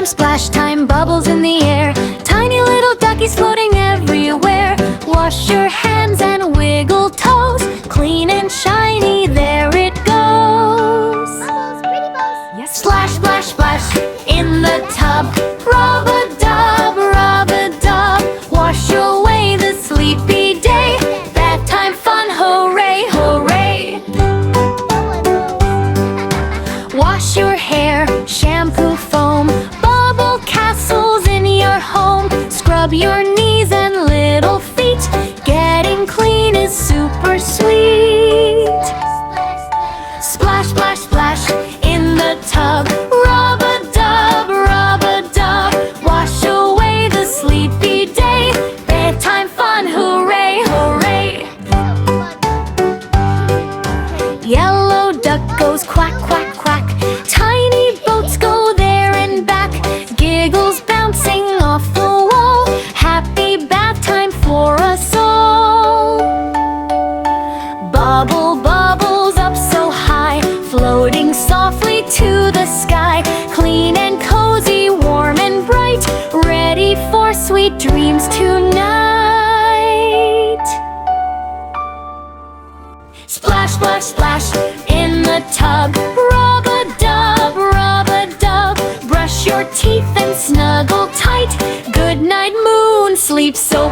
splash time, bubbles in the air. Tiny little duckies floating everywhere. Wash your hands and wiggle toes. Clean and shiny, there it goes. Bubbles, pretty bubbles. Yes. Splash, splash, splash in the tub. Rub-a-dub, rub-a-dub. Wash away the sleepy day. Bath time fun, hooray, hooray. Wash your hair, shampoo foam. Bubble castles in your home. Scrub your knees and little feet. Getting clean is super sweet. Splash, splash, splash in the tub. Rub-a-dub, rub-a-dub. Wash away the sleepy day. Bedtime fun, hooray, hooray. Yellow duck goes quack, quack, quack. Tiny boats go there and back. Giggles bouncing off the wall. Happy bath time for us all. Bubble, bubbles up so high, floating softly to the sky. Clean and cozy, warm and bright, ready for sweet dreams tonight. Splash, splash, splash in the tub. Rub-a-dub, rub-a-dub. Brush your teeth and snuggle tight. Good night, moon, sleep so